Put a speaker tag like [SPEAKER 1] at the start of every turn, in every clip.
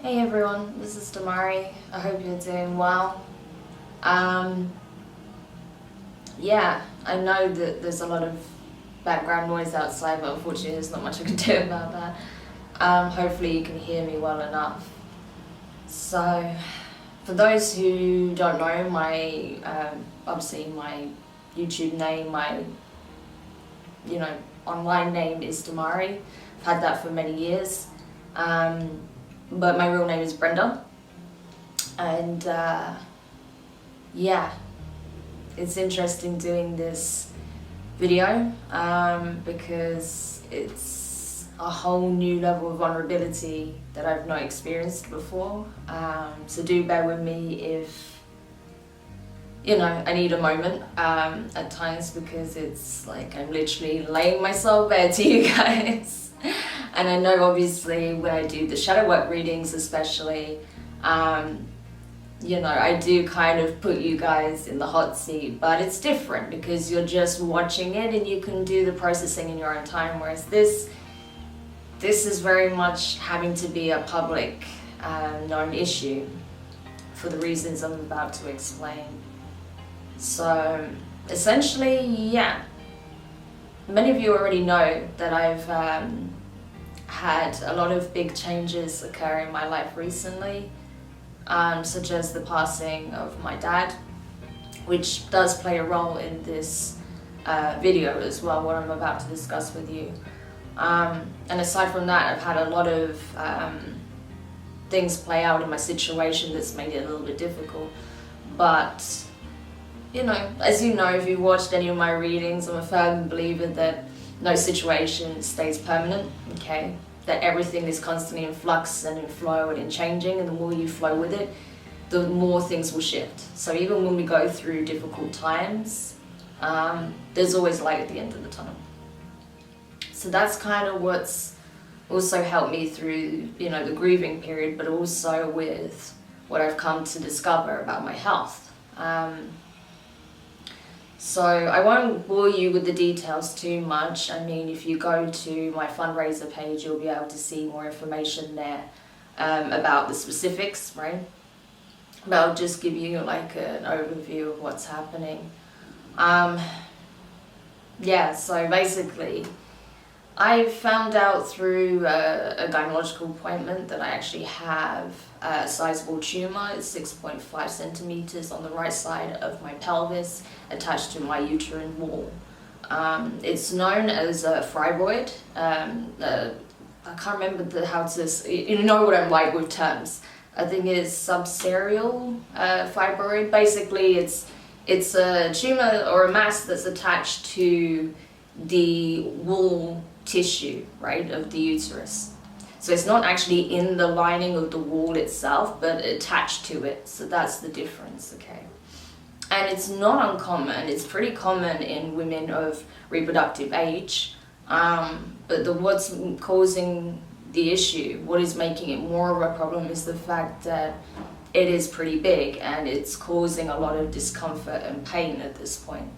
[SPEAKER 1] Hey everyone, this is Demari. I hope you're doing well. Yeah, I know that there's a lot of background noise outside, but unfortunately there's not much I can do about that. Hopefully you can hear me well enough. So, for those who don't know, obviously my YouTube name, my online name is Demari. I've had that for many years. But my real name is Brenda, and yeah, it's interesting doing this video because it's a whole new level of vulnerability that I've not experienced before. So do bear with me if I need a moment at times, because it's like I'm literally laying myself bare to you guys. And I know obviously when I do the shadow work readings especially, I do kind of put you guys in the hot seat, but it's different because you're just watching it and you can do the processing in your own time, whereas this is very much having to be a public known issue for the reasons I'm about to explain. So essentially, yeah, many of you already know that I've had a lot of big changes occur in my life recently, such as the passing of my dad, which does play a role in this video as well, what I'm about to discuss with you. And aside from that, I've had a lot of things play out in my situation that's made it a little bit difficult. But as you know, if you've watched any of my readings, I'm a firm believer that no situation stays permanent, okay? That everything is constantly in flux and in flow and in changing, and the more you flow with it, the more things will shift. So even when we go through difficult times, there's always light at the end of the tunnel. So that's kind of what's also helped me through, the grieving period, but also with what I've come to discover about my health. So I won't bore you with the details too much. I mean, if you go to my Fundraiser page, you'll be able to see more information there about the specifics, right? But I'll just give you like an overview of what's happening. So basically, I found out through a gynecological appointment that I actually have a sizable tumour. It's 6.5 centimeters on the right side of my pelvis, attached to my uterine wall. It's known as a fibroid. I can't remember how to. You know what I'm like with terms. I think it's subserial fibroid. Basically, it's a tumour or a mass that's attached to the wall tissue, right, of the uterus. So it's not actually in the lining of the wall itself, but attached to it. So that's the difference, okay? And it's not uncommon. It's pretty common in women of reproductive age. But what's causing the issue, what is making it more of a problem, is the fact that it is pretty big and it's causing a lot of discomfort and pain at this point.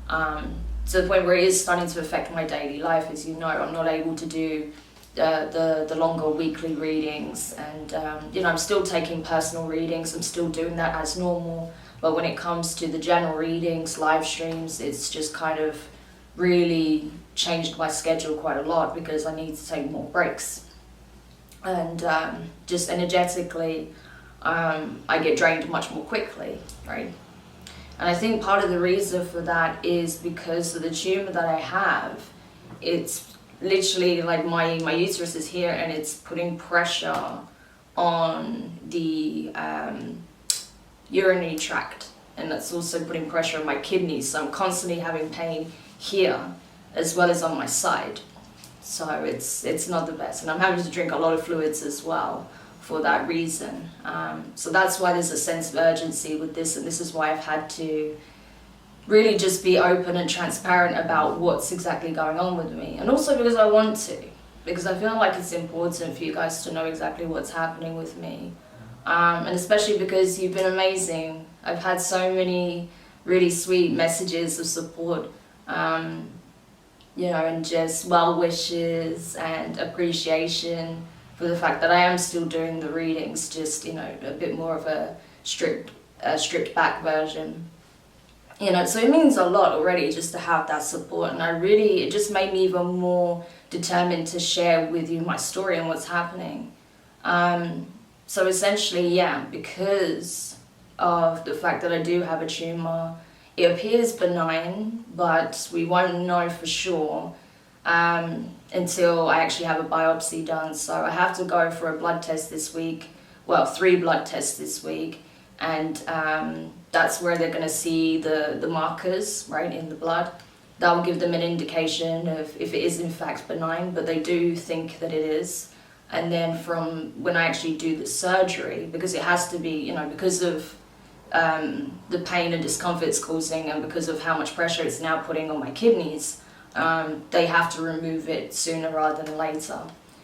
[SPEAKER 1] To the point where it is starting to affect my daily life. As you know, I'm not able to do the longer weekly readings, and I'm still taking personal readings. I'm still doing that as normal, but when it comes to the general readings, live streams, it's just kind of really changed my schedule quite a lot because I need to take more breaks. And just energetically, I get drained much more quickly, right? And I think part of the reason for that is because of the tumor that I have. It's literally like my uterus is here, and it's putting pressure on the urinary tract, and that's also putting pressure on my kidneys. So I'm constantly having pain here as well as on my side. So it's not the best, and I'm having to drink a lot of fluids as well for that reason. So that's why there's a sense of urgency with this, and this is why I've had to really just be open and transparent about what's exactly going on with me. And also because I want to, because I feel like it's important for you guys to know exactly what's happening with me. And especially because you've been amazing. I've had so many really sweet messages of support, and just well wishes and appreciation for the fact that I am still doing the readings, just, you know, a bit more of a stripped back version. You know, so it means a lot already just to have that support, and it just made me even more determined to share with you my story and what's happening. So essentially, yeah, because of the fact that I do have a tumour, it appears benign, but we won't know for sure until I actually have a biopsy done. So I have to go for a blood test this week, well, 3 blood tests this week, and that's where they're going to see the markers, right, in the blood. That will give them an indication of if it is in fact benign, but they do think that it is. And then from when I actually do the surgery, because it has to be, you know, because of the pain and discomfort it's causing, and because of how much pressure it's now putting on my kidneys, they have to remove it sooner rather than later.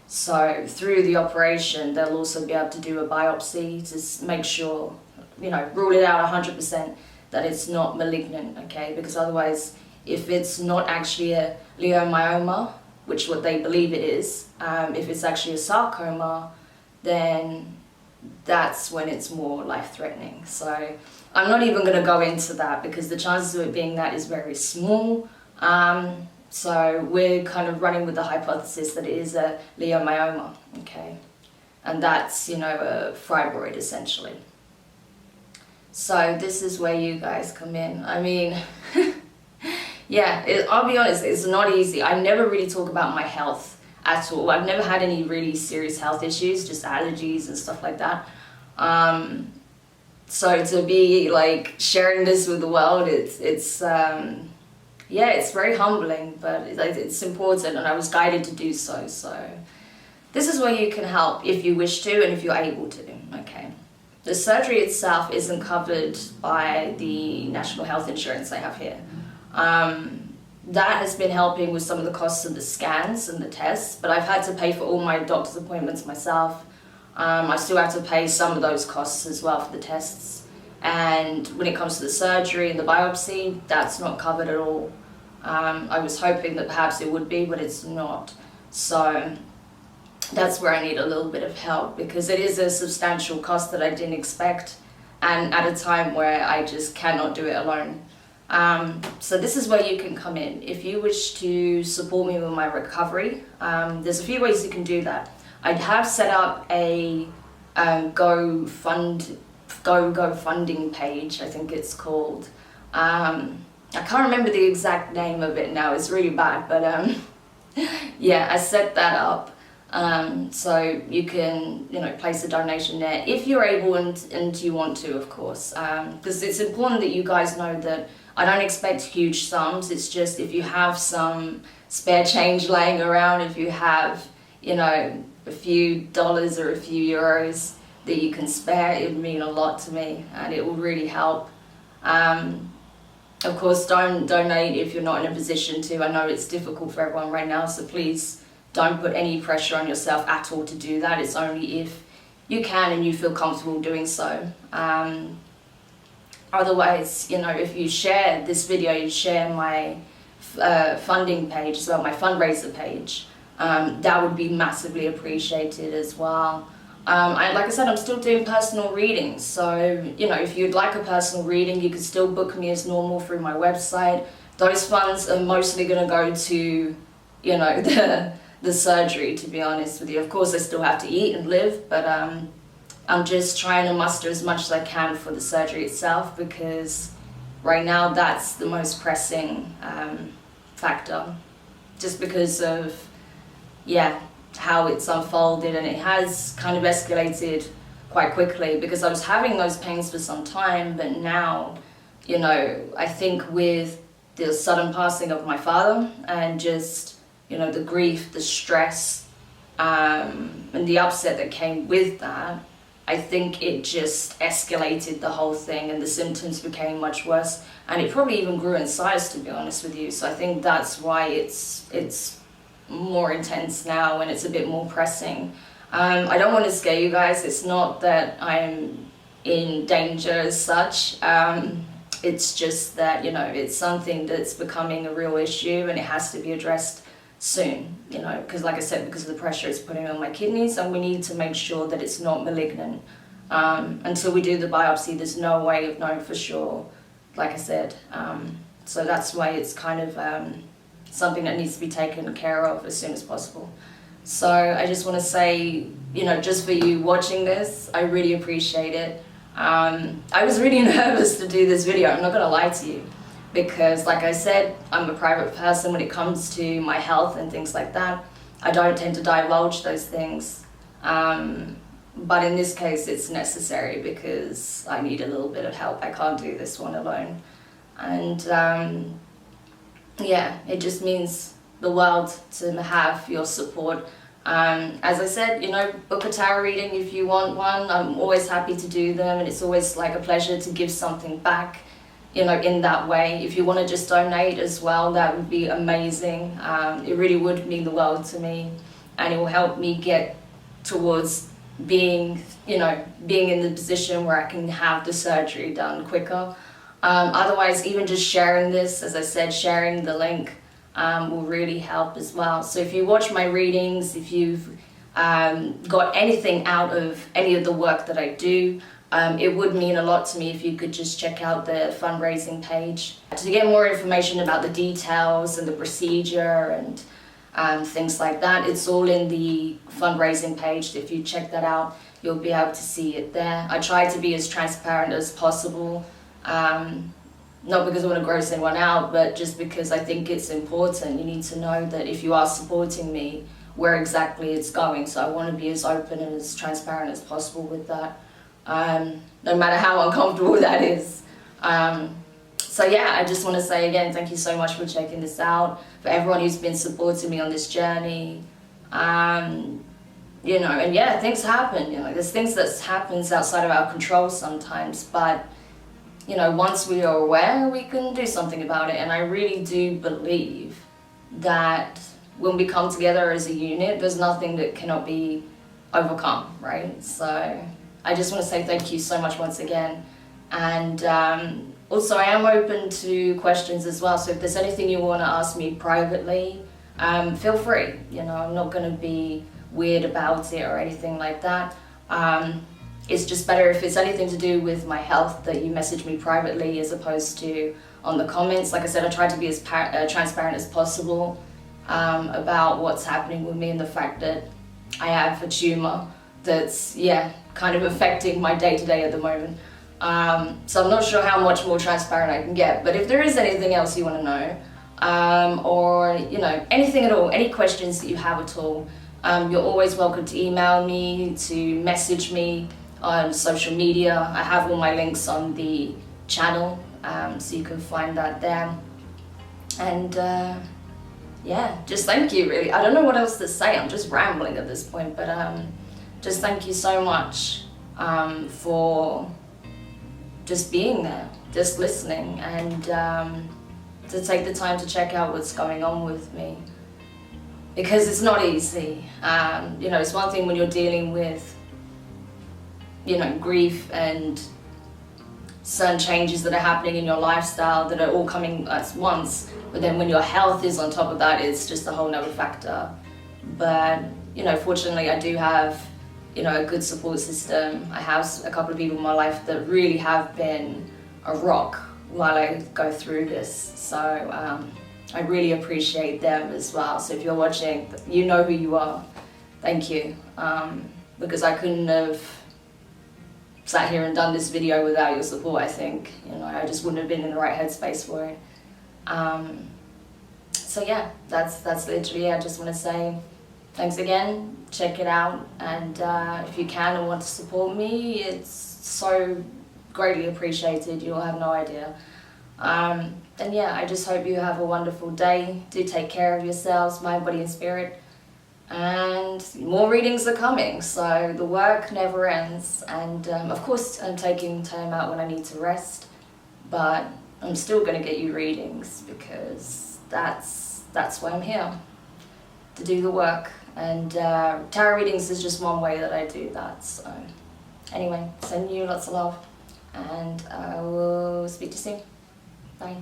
[SPEAKER 1] So through the operation, they'll also be able to do a biopsy to make sure, you know, rule it out 100% that it's not malignant, okay? Because otherwise, if it's not actually a leiomyoma, which what they believe it is, if it's actually a sarcoma, then that's when it's more life-threatening. So I'm not even going to go into that because the chances of it being that is very small. So we're kind of running with the hypothesis that it is a leiomyoma, okay? And that's, you know, a fibroid essentially. So this is where you guys come in. I mean, yeah, I'll be honest, it's not easy. I never really talk about my health at all. I've never had any really serious health issues, just allergies and stuff like that. So to be like sharing this with the world, yeah, it's very humbling, but it's important, and I was guided to do so. So this is where you can help if you wish to and if you're able to, okay? The surgery itself isn't covered by the national health insurance I have here. That has been helping with some of the costs of the scans and the tests, but I've had to pay for all my doctor's appointments myself. I still have to pay some of those costs as well for the tests. And when it comes to the surgery and the biopsy, that's not covered at all. I was hoping that perhaps it would be, but it's not. So that's where I need a little bit of help, because it is a substantial cost that I didn't expect, and at a time where I just cannot do it alone. So this is where you can come in. If you wish to support me with my recovery, there's a few ways you can do that. I have set up a GoFunding page, I think it's called. I can't remember the exact name of it now, it's really bad, but yeah, I set that up. So you can, you know, place a donation there if you're able and you want to, of course, because it's important that you guys know that I don't expect huge sums. It's just if you have some spare change laying around, if you have, you know, a few dollars or a few euros that you can spare, it would mean a lot to me, and it will really help. Of course, don't donate if you're not in a position to. I know it's difficult for everyone right now, so please don't put any pressure on yourself at all to do that. It's only if you can and you feel comfortable doing so. Otherwise, you know, if you share this video, you share my funding page as well, my fundraiser page, that would be massively appreciated as well. Like I said, I'm still doing personal readings, so, you know, if you'd like a personal reading, you can still book me as normal through my website. Those funds are mostly going to go to, you know, the surgery, to be honest with you. Of course, I still have to eat and live, but I'm just trying to muster as much as I can for the surgery itself, because right now that's the most pressing factor, just because of, yeah, how it's unfolded, and it has kind of escalated quite quickly, because I was having those pains for some time, but now, you know, I think with the sudden passing of my father and just, you know, the grief, the stress, and the upset that came with that, I think it just escalated the whole thing, and the symptoms became much worse, and it probably even grew in size, to be honest with you. So I think that's why it's more intense now, and it's a bit more pressing. I don't want to scare you guys. It's not that I'm in danger as such. It's just that, you know, it's something that's becoming a real issue, and it has to be addressed soon, because like I said, because of the pressure it's putting on my kidneys, and we need to make sure that it's not malignant. Until we do the biopsy, there's no way of knowing for sure, like I said. So that's why it's kind of something that needs to be taken care of as soon as possible. So I just want to say, just for you watching this, I really appreciate it. I was really nervous to do this video, I'm not going to lie to you, because like I said, I'm a private person when it comes to my health and things like that. I don't tend to divulge those things. But in this case, it's necessary because I need a little bit of help. I can't do this one alone. And yeah, it just means the world to have your support. As I said, book a tarot reading if you want one. I'm always happy to do them, and it's always like a pleasure to give something back, in that way. If you want to just donate as well, that would be amazing. It really would mean the world to me, and it will help me get towards being in the position where I can have the surgery done quicker. Otherwise, even just sharing this, as I said, sharing the link will really help as well. So if you watch my readings, if you've got anything out of any of the work that I do, it would mean a lot to me if you could just check out the fundraising page. To get more information about the details and the procedure and things like that, it's all in the fundraising page. If you check that out, you'll be able to see it there. I try to be as transparent as possible, not because I want to gross anyone out, but just because I think it's important. You need to know that if you are supporting me, where exactly it's going. So I want to be as open and as transparent as possible with that, no matter how uncomfortable that is. So yeah, I just want to say again, thank you so much for checking this out, for everyone who's been supporting me on this journey. And yeah, things happen, there's things that happens outside of our control sometimes, but once we are aware, we can do something about it. And I really do believe that when we come together as a unit, there's nothing that cannot be overcome, right? So I just want to say thank you so much once again. And also, I am open to questions as well. So if there's anything you want to ask me privately, feel free. I'm not going to be weird about it or anything like that. It's just better if it's anything to do with my health that you message me privately as opposed to on the comments. Like I said, I try to be as transparent as possible about what's happening with me and the fact that I have a tumor that's, kind of affecting my day-to-day at the moment. So I'm not sure how much more transparent I can get, but if there is anything else you want to know, or anything at all, any questions that you have at all, you're always welcome to email me, to message me on social media. I have all my links on the channel, so you can find that there. And just thank you, really. I don't know what else to say, I'm just rambling at this point, but just thank you so much for just being there, just listening, and to take the time to check out what's going on with me. Because it's not easy. It's one thing when you're dealing with grief and certain changes that are happening in your lifestyle that are all coming at once, but then when your health is on top of that, it's just a whole nother factor. But fortunately I do have a good support system. I have a couple of people in my life that really have been a rock while I go through this, so I really appreciate them as well. So if you're watching, you know who you are. Thank you, because I couldn't have sat here and done this video without your support. I think I just wouldn't have been in the right headspace for it. So yeah, that's literally it. I just want to say thanks again. Check it out, and if you can and want to support me, it's so greatly appreciated. You'll have no idea. And yeah, I just hope you have a wonderful day. Do take care of yourselves, mind, body and spirit. And more readings are coming, so the work never ends. And of course I'm taking time out when I need to rest, but I'm still going to get you readings because that's why I'm here, to do the work. And tarot readings is just one way that I do that. So anyway, sending you lots of love, and I will speak to you soon. Bye.